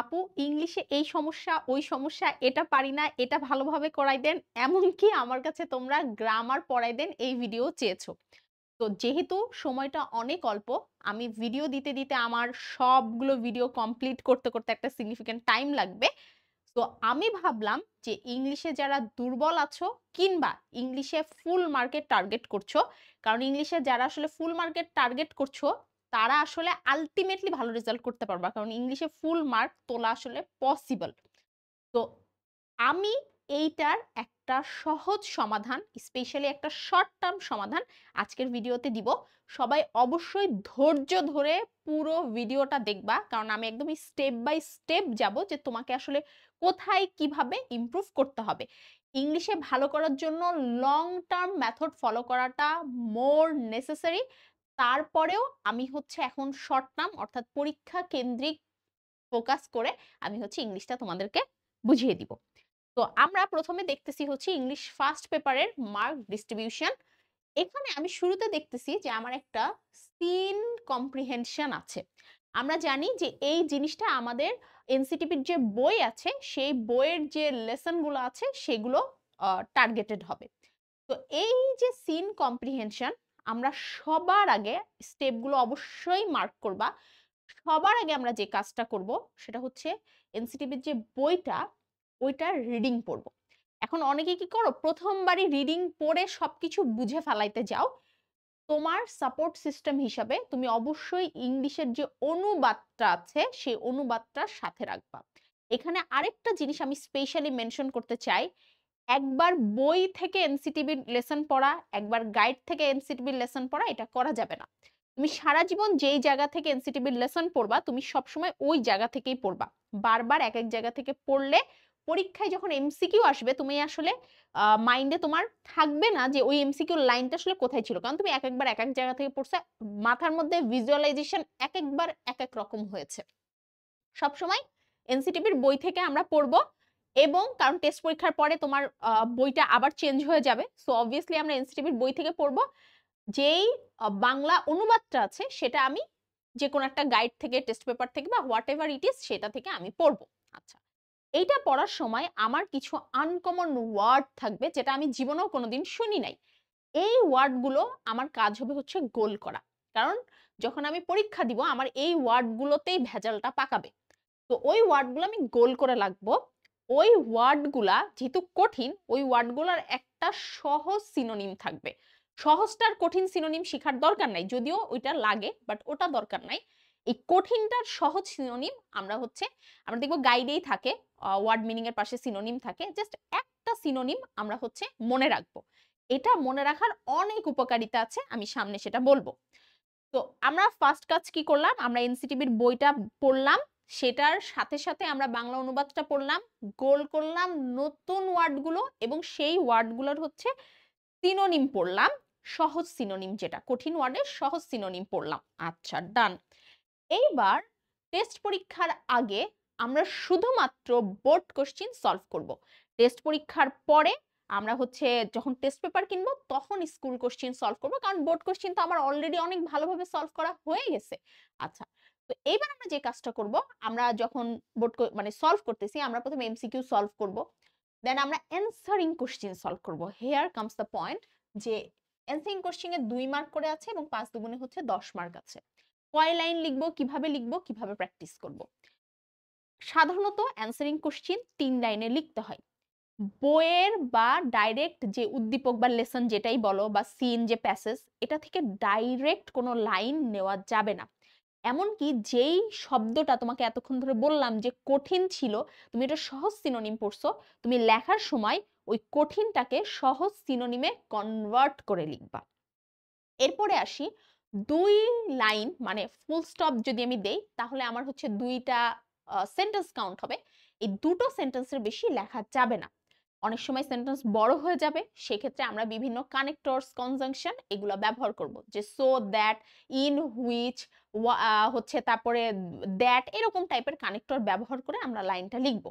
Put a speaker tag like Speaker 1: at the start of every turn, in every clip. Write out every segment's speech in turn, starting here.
Speaker 1: আপু ইংলিশে এই সমস্যা, ওই সমস্যা, এটা পারি না, এটা ভালোভাবে করাই দেন। এমনকি আমার কাছে তোমরা গ্রামার পড়াই দেন এই ভিডিও চেয়েছো। তো যেহেতু সময়টা অনেক অল্প, আমি ভিডিও দিতে, দিতে আমার সবগুলো ভিডিও কমপ্লিট করতে, করতে একটা সিগনিফিক্যান্ট টাইম লাগবে। তো আমি ভাবলাম যে ইংলিশে যারা দুর্বল আছো কিংবা ইংলিশে ফুল মার্কেট টার্গেট করছো, কারণ ইংলিশে যারা আসলে ফুল মার্কেট টার্গেট করছো তারা আসলে আল্টিমেটলি ভালো রেজাল্ট করতে পারবা। কারণ ইংলিশে ফুল মার্ক তোলা আসলে পসিবল। তো আমি এইটার একটা সহজ সমাধান, স্পেশালি একটা শর্ট টার্ম সমাধান আজকের ভিডিওতে দিব। সবাই অবশ্যই ধৈর্য ধরে পুরো ভিডিওটা দেখবা। কারণ আমি একদমই স্টেপ বাই স্টেপ যাব যে তোমাকে আসলে কোথায় কিভাবে ইমপ্রুভ করতে হবে। ইংলিশে ভালো করার জন্য লং টার্ম মেথড ফলো করাটা মোর নেসেসারি। তারপরেও আমি হচ্ছে এখন শর্ট টার্ম অর্থাৎ পরীক্ষা কেন্দ্রিক ফোকাস করে আমি হচ্ছে ইংলিশটা তোমাদেরকে বুঝিয়ে দিব। তো আমরা প্রথমে দেখতেছি হচ্ছে ইংলিশ ফার্স্ট পেপারের মার্ক ডিস্ট্রিবিউশন। এখানে আমি শুরুতে দেখতেছি যে আমার একটা সিন কম্প্রিহেনশন আছে। আমরা জানি যে এই জিনিসটা আমাদের এনসিটিভির যে বই আছে সেই বইয়ের যে লেসন গুলো আছে সেগুলো টার্গেটেড হবে। তো এই যে সিন কম্প্রিহেনশন আমরা সবার আগে স্টেপগুলো অবশ্যই মার্ক করবা। সবার আগে আমরা যে কাজটা করব সেটা হচ্ছে এনসিটিভির যে বইটা ওইটার রিডিং পড়ব। এখন অনেকে কি করো প্রথমবারই রিডিং পড়ে সবকিছু বুঝে ফেলাইতে যাও। তোমার সাপোর্ট সিস্টেম হিসাবে তুমি অবশ্যই ইংলিশের যে অনুবাদটা আছে সেই অনুবাদটার সাথে রাখবা। এখানে আরেকটা জিনিস আমি স্পেশালি মেনশন করতে চাই, একবার বই থেকে এনসিটিভির লেসন পড়া, একবার গাইড থেকে এনসিটিভির লেসন পড়া এটা করা যাবে না। তুমি সারা জীবন যেই জায়গা থেকে এনসিটিভির লেসন পড়বা তুমি সবসময় ওই জায়গা থেকেই পড়বা। বারবার এক এক জায়গা থেকে পড়লে পরীক্ষায় যখন এমসিকিউ আসবে তুমি আসলে মাইন্ডে তোমার থাকবে না যে ওই এমসিকিউ লাইনটা আসলে কোথায় ছিল, কারণ তুমি এক একবার এক এক জায়গা থেকে পড়ছো। মাথার মধ্যে ভিজুয়ালাইজেশন এক একবার এক এক রকম হয়েছে। সবসময় এনসিটিভির বই থেকে আমরা পড়বো, এবং কারণ টেস্ট পরীক্ষার পরে তোমার বইটা আবার চেঞ্জ হয়ে যাবে, সো অবভিয়াসলি আমরা এনসিটিভির বই থেকে পড়বো। যেই বাংলা অনুবাদটা আছে সেটা আমি যে কোনো একটা গাইড থেকে, টেস্ট পেপার থেকে বা হোয়াট এভার ইট ইজ সেটা থেকে আমি পড়বো। আচ্ছা, এইটা পড়ার সময় আমার কিছু আনকমন ওয়ার্ড থাকবে যেটা আমি জীবনেও কোনোদিন শুনি নাই। এই ওয়ার্ডগুলো আমার কাজ হবে হচ্ছে গোল করা। কারণ যখন আমি পরীক্ষা দিব আমার এই ওয়ার্ডগুলোতেই ভেজালটা পাকাবে। তো ওই ওয়ার্ডগুলো আমি গোল করে রাখবো। ওই ওয়ার্ডগুলা যেহেতু কঠিন, ওই ওয়ার্ডগুলোর একটা সহজ সিনোনিম থাকবে। সহজটার কঠিন সিনোনিম শেখার দরকার নাই, যদিও ওইটা লাগে, বাট ওটা দরকার নাই। এই কঠিনটার সহজ সিনোনিম আমরা দেখবো গাইডেই থাকে, ওয়ার্ড মিনিং এর পাশে সিনোনিম থাকে। জাস্ট একটা সিনোনিম আমরা হচ্ছে মনে রাখবো। এটা মনে রাখার অনেক উপকারিতা আছে, আমি সামনে সেটা বলবো। তো আমরা ফার্স্ট কাজ কি করলাম, আমরা এনসিটিভির বইটা পড়লাম, সেটার সাথে সাথে আমরা বাংলা অনুবাদটা পড়লাম, গোল করলাম নতুন ওয়ার্ডগুলো এবং সেই ওয়ার্ডগুলোর হচ্ছে সিনোনিম পড়লাম। সহজ সিনোনিম, যেটা কঠিন ওয়ার্ডের সহজ সিনোনিম পড়লাম। আচ্ছা, ডান। এইবার টেস্ট পরীক্ষার আগে আমরা শুধুমাত্র বোর্ড কোশ্চিন সলভ করব। টেস্ট পরীক্ষার পরে আমরা হচ্ছে যখন টেস্ট পেপার কিনবো তখন স্কুল কোশ্চিন সলভ করব, কারণ বোর্ড কোশ্চিন তো আমার অলরেডি অনেক ভালোভাবে সলভ করা হয়ে গেছে। আচ্ছা, তো এইবার আমরা যে কাজটা করব, আমরা যখন মানে সলভ করতেছি আমরা প্রথমে এমসিকিউ সলভ করব, দেন আমরা অ্যানসারিং কোশ্চিন সলভ করব। হেয়ার কামস দ্য পয়েন্ট, যে অ্যানসারিং কোশ্চিনে 2 মার্ক করে আছে এবং 5 দুগুণে হচ্ছে 10 মার্ক আছে। কয় লাইন লিখবো, কিভাবে প্র্যাকটিস করব। সাধারণত অ্যানসারিং কোশ্চিন 3 লাইনে লিখতে হয়। বইয়ের বা ডাইরেক্ট যে উদ্দীপক বা লেসন যেটাই বলো বা সিন যে প্যাসেজ, এটা থেকে ডাইরেক্ট কোনো লাইন নেওয়া যাবে না। এমনকি যেই শব্দটা তোমাকে এতক্ষণ ধরে বললাম যে কঠিন ছিল, তুমি এটা সহজ সিনোনিম পড়ছো, তুমি লেখার সময় ওই কঠিনটাকে সহজ সিনোনিমে কনভার্ট করে লিখবা। এরপরে আসি 2 লাইন মানে ফুল স্টপ যদি আমি দেই তাহলে আমার হচ্ছে 2টা সেন্টেন্স কাউন্ট হবে। এই দুটো সেন্টেন্সের বেশি লেখা যাবে না। অনেক সময় সেন্টেন্স বড় হয়ে যাবে, সেক্ষেত্রে আমরা বিভিন্ন কানেক্টরস, কনজাংশন এগুলো ব্যবহার করব, যে সো দ্যাট, ইন হুইচ, হচ্ছে তারপরে দ্যাট, এরকম টাইপের কানেক্টর ব্যবহার করে আমরা লাইনটা লিখব।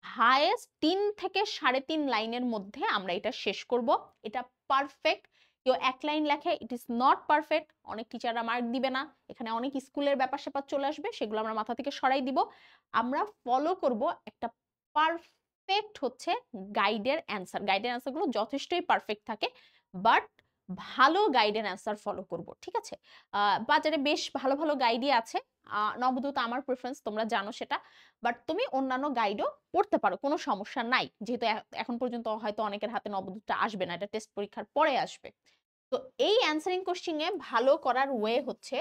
Speaker 1: হায়েস্ট 3 থেকে 3.5 লাইনের মধ্যে আমরা এটা শেষ করব। এটা পারফেক্ট। কেউ এক লাইন লেখে, ইট ইজ নট পারফেক্ট, অনেক টিচাররা মার্ক দিবে না, এখানে অনেক স্কুলের ব্যাপার স্যাপার চলে আসবে, সেগুলো আমরা মাথা থেকে সরাই দিব। আমরা ফলো করব একটা পারফেক্ট হচ্ছে গাইডের অ্যান্সার। গাইডের অ্যান্সারগুলো যথেষ্টই পারফেক্ট থাকে, বাট ভালো গাইডের অ্যান্সার ফলো করব, ঠিক আছে? বাজারে বেশ ভালো ভালো গাইডই আছে। নবদূত আমার প্রেফারেন্স, তোমরা জানো সেটা। বাট তুমি অন্যান্য গাইডও পড়তে পারো, কোনো সমস্যা নাই, যেহেতু এখন পর্যন্ত হয়তো অনেকের হাতে নবদূতটা আসবে না, এটা টেস্ট পরীক্ষার পরে আসবে। তো এই অ্যান্সারিং কোশ্চেনে ভালো করার ওয়ে হচ্ছে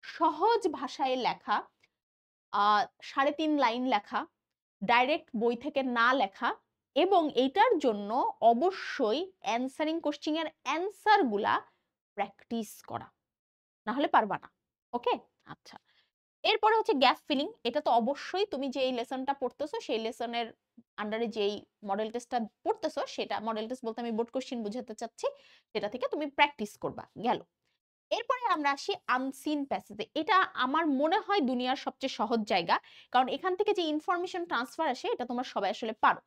Speaker 1: সহজ ভাষায় লেখা, 3.5 লাইন লেখা, ডাইরেক্ট বই থেকে না লেখা, এবং এইটার জন্য অবশ্যই অ্যান্সারিং কোশ্চেনের অ্যান্সার গুলা প্র্যাকটিস করা, না হলে পারবা না। ওকে, আচ্ছা। এরপরে হচ্ছে গ্যাপ ফিলিং। এটা তো অবশ্যই তুমি যে এই লেসনটা পড়তেছো সেই লেসনের আন্ডারে যেই মডেল টেস্টটা পড়তেছো, সেটা মডেল টেস্ট বলতে আমি বোর্ড কোশ্চেন বুঝাতে চাচ্ছি, সেটা থেকে তুমি প্র্যাকটিস করবা, গেল। এরপরে আমরা আসি আনসিন প্যাসেজে। এটা আমার মনে হয় দুনিয়ার সবচেয়ে সহজ জায়গা, কারণ এখান থেকে যে ইনফরমেশন ট্রান্সফার আসে এটা তোমরা সবাই আসলে পারো।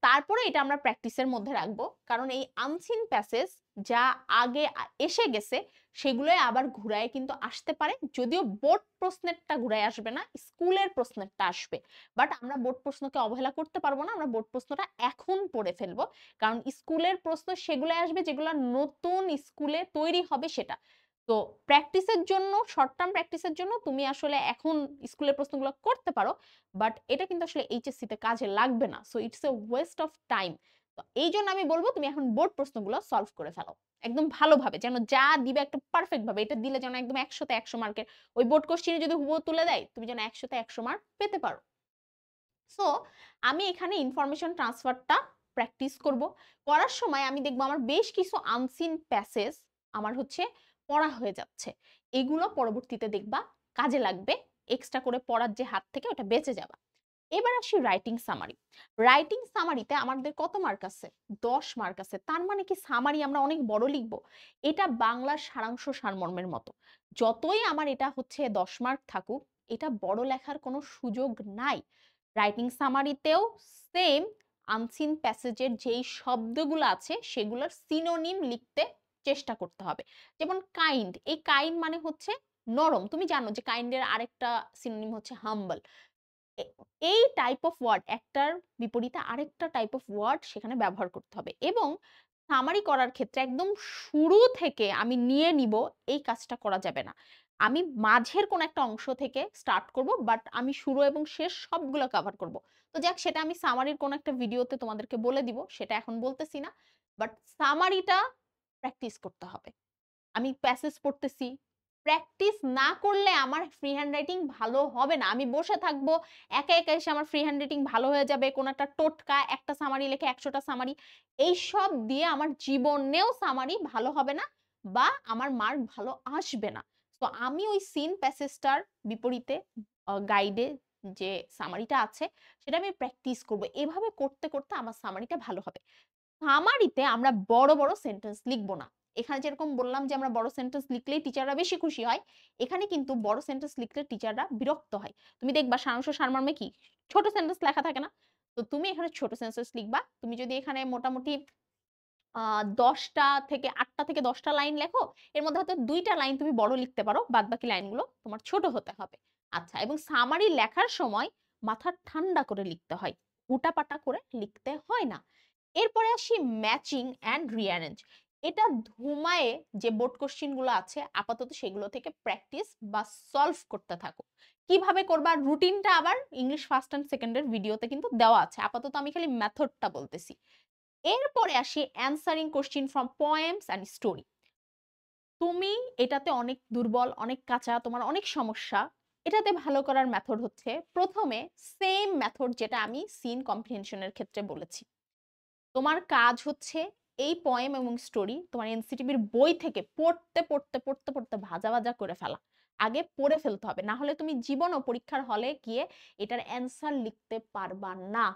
Speaker 1: তারপরে এটা আমরা প্র্যাকটিসের মধ্যে রাখবো, কারণ এই আনসিন প্যাসেজ যা আগে এসে গেছে সেগুলোই আবার ঘুরায় কিন্তু আসতে পারে, যদিও বোর্ড প্রশ্নেরটা ঘুরায় আসবে না, স্কুলের প্রশ্নেরটা আসবে। বাট আমরা বোর্ড প্রশ্নকে অবহেলা করতে পারবো না, আমরা বোর্ড প্রশ্নটা এখন পড়ে ফেলবো, কারণ স্কুলের প্রশ্ন সেগুলো আসবে যেগুলো নতুন স্কুলে তৈরি হবে সেটা। তো প্র্যাকটিসের জন্য, শর্ট টার্ম প্র্যাকটিসের জন্য তুমি আসলে এখন স্কুলের প্রশ্নগুলো করতে পারো, বাট এটা কিন্তু আসলে এইচএসসি তে কাজে লাগবে না, so it's a West of time. তো এই জন্য আমি বলবো তুমি এখন বোর্ড প্রশ্নগুলো সলভ করে ফেলো একদম ভালোভাবে, যেন যা দিবে একটা পারফেক্ট ভাবে, এটা দিলে যেন একদম 100তে 100 মার্কের, ওই বোর্ড কোশ্চেনে যদি হুবহু তুলে দেয় তুমি যেন 100তে 100 মার্ক পেতে পারো। সো আমি এখানে ইনফরমেশন ট্রান্সফারটা প্র্যাকটিস করব। করার সময় আমি দেখবো আমার বেশ কিছু আনসিন প্যাসেজ আমার হচ্ছে পড়া হয়ে যাচ্ছে, এগুলো পরবর্তীতে দেখবা কাজে লাগবে, এক্সট্রা করে পড়ার যে হাত থেকে ওটা বেঁচে যাবা। এবার আসি রাইটিং সামারি। রাইটিং সামারিতে আমাদের কত মার্ক আছে? 10 মার্ক আছে। তার মানে কি সামারি আমরা অনেক বড় লিখব? এটা বাংলার সারাংশ সারমর্মের মতো। যতই আমার এটা হচ্ছে 10 মার্ক থাকুক, এটা বড় লেখার কোনো সুযোগ নাই। রাইটিং সামারিতেও সেম আনসিন প্যাসেজের যেই শব্দগুলো আছে সেগুলোর সিনোনিম লিখতে চেষ্টা করতে হবে। যেমন কাইন্ড, এই কাইন্ড মানে হচ্ছে নরম। তুমি জানো যে কাইন্ডের আরেকটা সিনোনিম হচ্ছে হাম্বল। এই টাইপ অফ ওয়ার্ড, একটার বিপরীতে আরেকটা টাইপ অফ ওয়ার্ড সেখানে ব্যবহার করতে হবে। এবং সামারি করার ক্ষেত্রে একদম শুরু থেকে আমি নিয়ে নিব, এই কাজটা করা যাবে না। আমি মাঝের কোন একটা অংশ থেকে স্টার্ট করব, বাট আমি শুরু এবং শেষ সবগুলো কভার করব। তো যাক, সেটা আমি সামারির কোন একটা ভিডিওতে তোমাদেরকে বলে দিব, সেটা এখন বলতেছি না। বাট সামারিটা প্র্যাকটিস করতে হবে। আমি প্যাসেজ পড়তেছি, প্র্যাকটিস না করলে আমার ফ্রি হ্যান্ড রাইটিং ভালো হবে না। আমি বসে থাকবো, একা একা এসে আমার ফ্রি হ্যান্ড রাইটিং ভালো হয়ে যাবে, কোন একটা টোটকা, একটা সামারি লেখে 100টা সামারি, এইসব দিয়ে আমার জীবনেও সামারি ভালো হবে না, বা আমার মার্ক ভালো আসবে না। তো আমি ওই সিন প্যাসেজটার বিপরীতে গাইডে যে সামারিটা আছে সেটা আমি প্র্যাকটিস করব। এভাবে করতে করতে আমার সামারিটা ভালো হবে। সামারিতে আমরা বড় বড় সেন্টেন্স লিখব না। এখানে যেরকম বললাম যে আমরা বড় সেন্টেন্স লিখলেই টিচাররা বেশি খুশি হয়, এখানে কিন্তু বড় সেন্টেন্স লিখলে টিচাররা বিরক্ত হয়। তুমি দেখবা সারাংশ সারমর্মে কি ছোট সেন্টেন্স লেখা থাকে না? তো তুমি এখানে ছোট সেন্টেন্স লিখবা। তুমি যদি এখানে মোটামুটি ১০টা থেকে ৮টা থেকে ১০টা লাইন লেখো, এর মধ্যে হয়তো ২টা লাইন তুমি বড় লিখতে পারো, বাদবাকি লাইনগুলো তোমার ছোট হতে হবে। আচ্ছা, এবং সামারি লেখার সময় মাথা ঠান্ডা করে লিখতে হয়। হুটাপাটা করে লিখতে হয় না। এরপরে আসি ম্যাচিং অ্যান্ড রিঅ্যারেঞ্জ। এটা ধুমায়ে যে বোর্ড কোশ্চেন গুলো আছে আপাতত সেগুলো থেকে প্র্যাকটিস বা সলভ করতে থাকো। কিভাবে করবা রুটিনটা আবার ইংলিশ ফার্স্ট অ্যান্ড সেকেন্ড এর ভিডিওতে কিন্তু দেওয়া আছে। আপাতত আমি খালি মেথডটা বলতেছি। এরপরে আসি answering question from poems and story. তুমি এটাতে অনেক দুর্বল, অনেক কাঁচা, তোমার অনেক সমস্যা। এটাতে ভালো করার মেথড হচ্ছে প্রথমে সেম মেথড যেটা আমি সিন কম্প্রিহেনশন এর ক্ষেত্রে বলেছি। তোমার কাজ হচ্ছে এই পোয়েম এবং স্টোরি তোমার এনসিটিভির বই থেকে পড়তে পড়তে পড়তে পড়তে ভাজা ভাজা করে ফেলা। আগে পড়ে ফেলতে হবে, না হলে তুমি জীবন ও পরীক্ষার হলে গিয়ে এটার অ্যান্সার লিখতে পারবা না।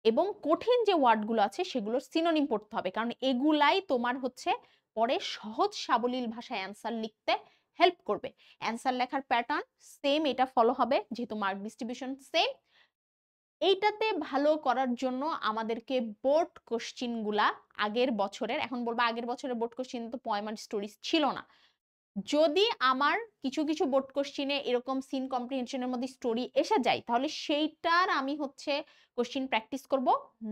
Speaker 1: এবং কঠিন যে ওয়ার্ডগুলো আছে সেগুলোর সিনোনিম পড়তে হবে, কারণ এগুলাই তোমার হচ্ছে পরে সহজ সাবলীল ভাষায় অ্যান্সার লিখতে হেল্প করবে। অ্যান্সার লেখার প্যাটার্ন সেম, এটা ফলো হবে যেহেতু মার্ক ডিস্ট্রিবিউশন সেম। এইটাতে ভালো করার জন্য আমাদেরকে বোর্ড কোশ্চেন গুলা আগের বছরের, এখন বলবো আগের বছরের বোর্ড কোশ্চেন তো পোয়েম এন্ড স্টোরিজ ছিল না। যদি আমার কিছু, কিছু বোর্ড কোশ্চেনে এরকম সিন কম্প্রিহেনশন এর মধ্যে স্টোরি এসে যায়, তাহলে সেইটার আমি হচ্ছে কোশ্চেন প্র্যাকটিস করব।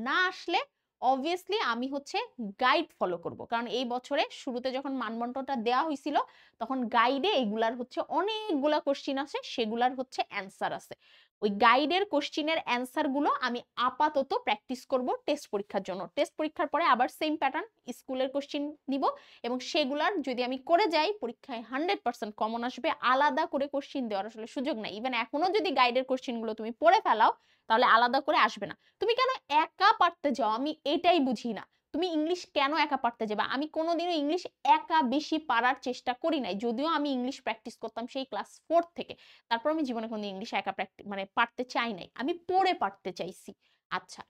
Speaker 1: না আসলে obviously আমি হচ্ছে গাইড ফলো করব। কারণ এই বছরে শুরুতে যখন মানবন্টনটা দেওয়া হইছিল, তখন গাইডে এগুলার হচ্ছে অনেকগুলা কোশ্চেন আছে, সেগুলার হচ্ছে অ্যান্সার আছে। ওই গাইডের কোশ্চেনের অ্যান্সার গুলো আমি আপাতত প্র্যাকটিস করব টেস্ট পরীক্ষার জন্য। টেস্ট পরীক্ষার পরে আবার সেম প্যাটার্ন স্কুলের কোশ্চেন নিব, এবং সেগুলার যদি আমি করে যাই পরীক্ষায় 100% কমন আসবে। আলাদা করে কোশ্চেন দেওয়ার আসলে সুযোগ নাই। ইভেন এখনো যদি গাইডের কোশ্চেন গুলো তুমি পড়ে ফেলাও, তাহলে আলাদা করে আসবে না। তুমি কেন একা পারতে যাও, আমি এটাই বুঝি না। তুমি ইংলিশ কেন একা পারতে যাবে? আমি কোনোদিনও ইংলিশ একা বেশি পারার চেষ্টা করি নাই, যদিও আমি ইংলিশ প্র্যাকটিস করতাম সেই ক্লাস 4 থেকে। তারপর আমি জীবনে কোনো ইংলিশ একা মানে পারতে চাই নাই, আমি পড়ে পারতে চাইছি। আচ্ছা,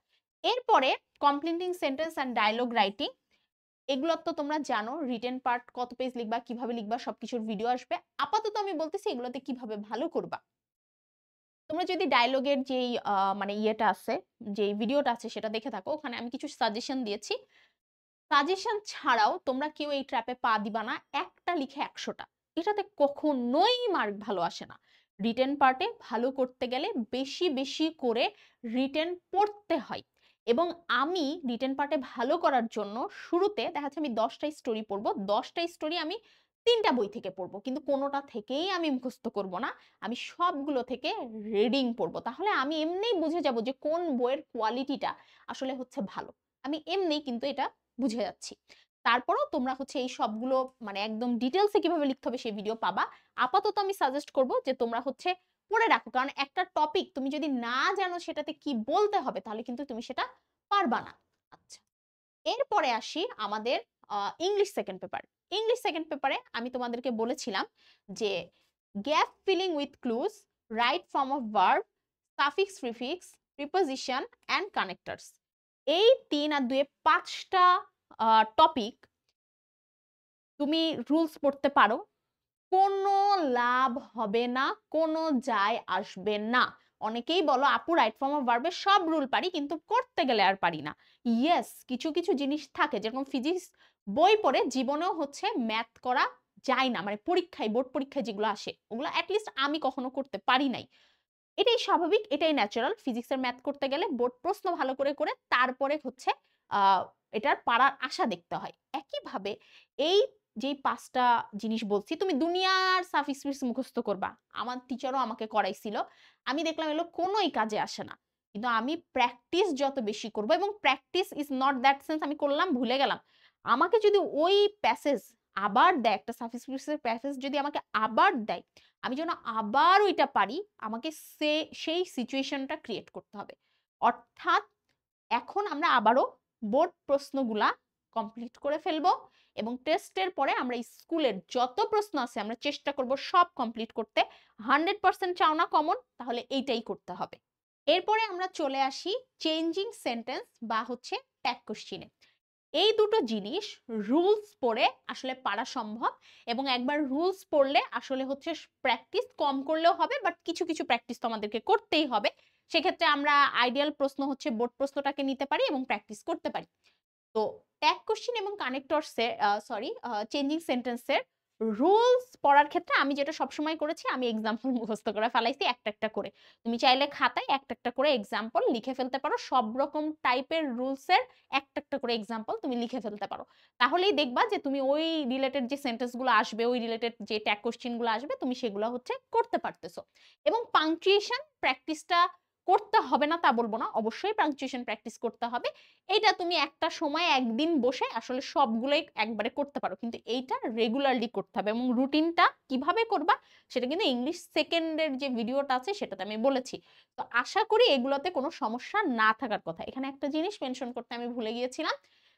Speaker 1: এরপরে completing sentence and dialogue writing. এগুলো তো তোমরা জানো, রিটেন পার্ট কত পেজ লিখবা, কিভাবে লিখবা, সবকিছুর ভিডিও আসবে। আপাতত আমি বলতেছি এগুলোতে কিভাবে ভালো করবা। তোমরা যদি ডায়লগের যেই মানে ইয়েটা আছে, যেই ভিডিওটা আছে সেটা দেখে থাকো, ওখানে আমি কিছু সাজেশন দিয়েছি। সাজেশন ছাড়াও তোমরা কেউ এই ট্র্যাপে পা দিবা না একটা লিখে 100টা। এটাতে কখনোই মার্ক ভালো আসে না। রিটেন পার্টে ভালো করতে গেলে বেশি বেশি করে রিটেন পড়তে হয়। এবং আমি রিটেন পার্টে ভালো করার জন্য শুরুতে দেখা যাচ্ছে আমি 10টা স্টোরি পড়বো, 10টা স্টোরি আমি 3টা বই থেকে পড়বো, কিন্তু কোনোটা থেকেই আমি মুখস্থ করব না। আমি সবগুলো থেকে রিডিং পড়বো, তাহলে আমি এমনিই বুঝে যাব যে কোন বইয়ের কোয়ালিটিটা আসলে হচ্ছে ভালো। আমি এমনি কিন্তু এটা বুঝে যাচ্ছি। তারপরেও তোমরা হচ্ছে এই সবগুলো মানে একদম ডিটেলসে কিভাবে লিখতে হবে সেই ভিডিও পাবা। আপাতত আমি সাজেস্ট করব যে তোমরা হচ্ছে পড়ে রাখো, কারণ একটা টপিক তুমি যদি না জানো সেটাতে কি বলতে হবে, তাহলে কিন্তু তুমি সেটা পারবা না। আচ্ছা, এরপরে আসি আমাদের English second paper. English second পেপারে আমি তোমাদেরকে বলেছিলাম যে gap filling with clues, right form of verb, suffix prefix, preposition and connectors. এই 3 আর 2 5টা টপিক তুমি রুলস পড়তে পারো, কোনো লাভ হবে না, কোনো যায় আসবে না। অনেকেই বলো আপু রাইট ফর্ম অফ ভার্বের সব রুল পারি, কিন্তু করতে গেলে আর পারি না। ইয়েস, কিছু কিছু জিনিস থাকে, যেরকম ফিজিক্স বই পড়ে জীবনেও হচ্ছে ম্যাথ করা যায় না, মানে পরীক্ষায় বোর্ড পরীক্ষায় যেগুলো আসে ওগুলো অ্যাটলিস্ট আমি কখনো করতে পারি নাই। এটাই স্বাভাবিক, এটাই ন্যাচারাল। ফিজিক্সের ম্যাথ করতে গেলে বোর্ড প্রশ্ন ভালো করে করে তারপরে হচ্ছে এটার পারার আশা দেখতে হয়। একইভাবে এই যে 5টা জিনিস বলছি, তুমি দুনিয়ার সাফিক্স মুখস্থ করবা, আমার টিচারও আমাকে করাইছিল, আমি দেখলাম এগুলো কোনোই কাজে আসে না। কিন্তু আমি প্র্যাকটিস যত বেশি করব, এবং practice is not that sense আমি করলাম ভুলে গেলাম। আমাকে যদি ওই প্যাসেজ আবার দেয়, একটা সাফিক্সের প্যাসেজ যদি আমাকে আবার দেয়, আমি যেন আবার ওইটা পারি, আমাকে সেই সিচুয়েশনটা ক্রিয়েট করতে হবে। অর্থাৎ এখন আমরা আবারও বোর্ড প্রশ্নগুলা কমপ্লিট করে ফেলবো, এবং টেস্টের পরে আমরা স্কুলের যত প্রশ্ন আছে আমরা চেষ্টা করব সব কমপ্লিট করতে। 100% চাও না কমন, তাহলে এইটাই করতে হবে। এরপরে আমরা চলে আসি চেঞ্জিং সেন্টেন্স বা হচ্ছে ট্যাগ কোশ্চিনে। এই দুটো জিনিস রুলস পড়ে আসলে পারা সম্ভব, এবং একবার রুলস পড়লে আসলে হচ্ছে প্র্যাকটিস কম করলেও হবে, বাট কিছু কিছু প্র্যাকটিস তো আমাদেরকে করতেই হবে। সেক্ষেত্রে আমরা আইডিয়াল প্রশ্ন হচ্ছে বোর্ড প্রশ্নটাকে নিতে পারি এবং প্র্যাকটিস করতে পারি। তো ট্যাগ কোশ্চেন এবং কানেক্টরসের চেঞ্জিং সেন্টেন্সের রুলস পড়ার ক্ষেত্রে আমি যেটা সবসময় করেছি, আমি এক্সাম্পল মুখস্থ করে ফেলাইছি একটা একটা করে। তুমি চাইলে খাতায় একটা একটা করে এক্সাম্পল লিখে ফেলতে পারো, সব রকম টাইপের রুলসের একটা একটা করে এক্সাম্পল তুমি লিখে ফেলতে পারো। তাহলেই দেখবা যে তুমি ওই রিলেটেড যে সেন্টেন্সগুলো আসবে, ওই রিলেটেড যে ট্যাগ কোশ্চেনগুলো আসবে, তুমি সেগুলো হচ্ছে করতে পারতেছো। এবং পাংচুয়েশন প্র্যাকটিসটা করতে হবে না তা বলবো না, অবশ্যই পাংচুয়েশন প্র্যাকটিস করতে হবে। এইটা তুমি একটা সময় একদিন বসে আসলে সবগুলোই একবারে করতে পারো, কিন্তু এইটা রেগুলারলি করতে হবে। এবং রুটিনটা কিভাবে করবা সেটা কিন্তু ইংলিশ সেকেন্ডের যে ভিডিওটা আছে সেটাতে আমি বলেছি। তো আশা করি এগুলোতে কোনো সমস্যা না থাকার কথা। এখানে একটা জিনিস মেনশন করতে আমি ভুলে গিয়েছিলাম,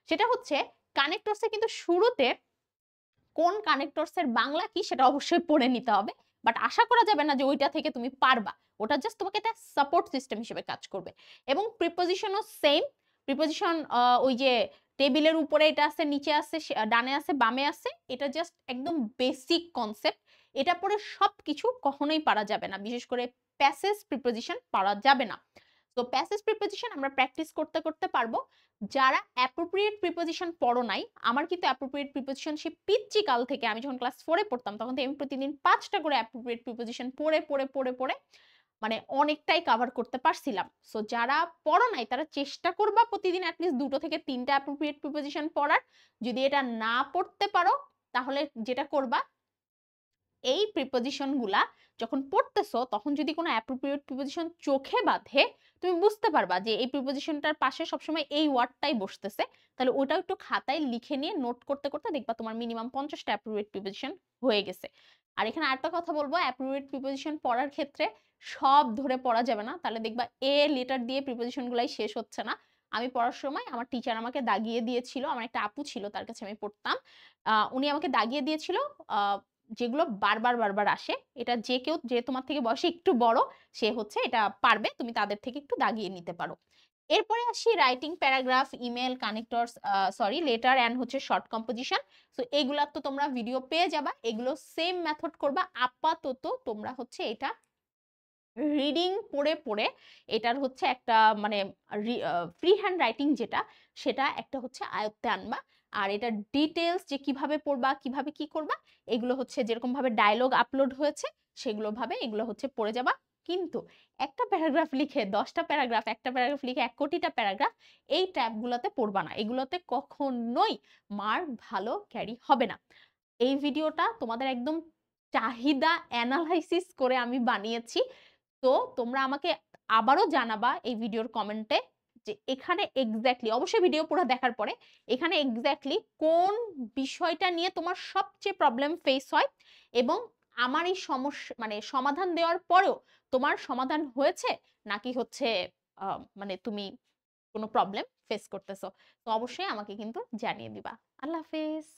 Speaker 1: সেটা হচ্ছে কানেক্টরসে কিন্তু শুরুতে কোন কানেক্টরসের বাংলা কি সেটা অবশ্যই পড়ে নিতে হবে, বাট আশা করা যাবে না যে ওইটা থেকে তুমি পারবা। ওটা জাস্ট তোমাকে একটা সাপোর্ট সিস্টেম হিসেবে কাজ করবে। এবং প্রিপোজিশনও সেম। প্রিপোজিশন ওই যে টেবিলের উপরে এটা আছে, নিচে আছে, ডানে আছে, বামে আছে, এটা জাস্ট একদম বেসিক কনসেপ্ট। এটা পড়ে সবকিছু কখনোই পারা যাবে না, বিশেষ করে প্যাসেজ প্রিপোজিশন পারা যাবে না। তো প্যাসেজ প্রিপোজিশন আমরা প্র্যাকটিস করতে, করতে পারবো। যারা অ্যাপ্রোপ্রিয়েট প্রিপোজিশন পড়ো নাই, আমার কিন্তু অ্যাপ্রোপ্রিয়েট প্রিপোজিশন সেই পিচ্চি কাল থেকে আমি যখন ক্লাস 4 এ পড়তাম তখন থেকে আমি প্রতিদিন ৫ টা করে অ্যাপ্রোপ্রিয়েট প্রিপোজিশন পড়ে মানে অনেকটাই কভার করতে পারছিলাম। সো যারা পড়ো নাই তারা চেষ্টা করবা প্রতিদিন এট লিস্ট ২ টো থেকে ৩ টা অ্যাপ্রোপ্রিয়েট প্রিপোজিশন পড়ার। যদি এটা না পড়তে পারো তাহলে যেটা করবা এই প্রিপোজিশন গুলা যখন পড়তেছো তখন যদি কোনো অ্যাপ্রোপ্রিয়েট প্রিপোজিশন চোখে বাধে, তুমি বুঝতে পারবা যে এই প্রিপোজিশনটার পাশে সবসময় এই ওয়ার্ডটাই বসতেছে। তাহলে ওটাও একটু খাতায় লিখে নিয়ে নোট করতে, করতে দেখবা তোমার মিনিমাম ৫০ টা অ্যাপ্রোপ্রিয়েট প্রিপোজিশন হয়ে গেছে। আর এখানে আরেকটা কথা বলবো, অ্যাপ্রোপ্রিয়েট প্রিপোজিশন পড়ার ক্ষেত্রে সব ধরে পড়া যাবে না। তাহলে দেখবা এ লেটার দিয়ে প্রিপোজিশন গুলাই শেষ হচ্ছে না। আমি পড়ার সময় আমার টিচার আমাকে দাগিয়ে দিয়েছিল। আমার একটা আপু ছিল, তার কাছে আমি পড়তাম। উনি আমাকে দাগিয়ে দিয়েছিল আ যেগুলো বারবার আসে। এটা যে কেউ যে তোমার থেকে বয়সে একটু বড় সে হচ্ছে এটা পারবে। তুমি তাদের থেকে একটু দাগিয়ে নিতে পারো। এরপরে আসি writing paragraph, email, connectors sorry letter and হচ্ছে শর্ট কম্পোজিশন। সো এগুলার তো তোমরা ভিডিও পেয়ে যাবা। এগুলো সেম মেথড করবা। আপাতত তোমরা হচ্ছে এটা রিডিং পড়ে এটার হচ্ছে একটা মানে ফ্রি হ্যান্ড রাইটিং যেটা সেটা একটা হচ্ছে আয়ত্তে আনবা। আর এটা ডিটেইলস যে কিভাবে পড়বা, কিভাবে কি করবা এগুলো হচ্ছে যেরকম ভাবে ডায়ালগ আপলোড হয়েছে সেগুলো ভাবে এগুলো হচ্ছে পড়ে যাবা। কিন্তু একটা প্যারাগ্রাফ লিখে ১০ টা প্যারাগ্রাফ, একটা প্যারাগ্রাফ লিখে ১ কোটিটা প্যারাগ্রাফ এই ট্যাবগুলোতে পড়বা না। এগুলোতে কখনোই মার্ক ভালো ক্যারি হবে না। এই ভিডিওটা তোমাদের একদম চাহিদা এনালাইসিস করে আমি বানিয়েছি। তো তোমরা আমাকে আবারও জানাবা এই ভিডিওর কমেন্টে যে এখানে এক্সাক্টলি অবশ্যই ভিডিও পুরো দেখার পরে এখানে এক্সাক্টলি কোন বিষয়টা নিয়ে তোমার সবচেয়ে প্রবলেম ফেস হয় এবং আমার এই সমস্যা মানে সমাধান দেওয়ার পরেও তোমার সমাধান হয়েছে নাকি হচ্ছে মানে তুমি কোনো প্রবলেম ফেস করতেছো। তো অবশ্যই আমাকে কিন্তু জানিয়ে দিবা। আল্লাহ হাফেজ।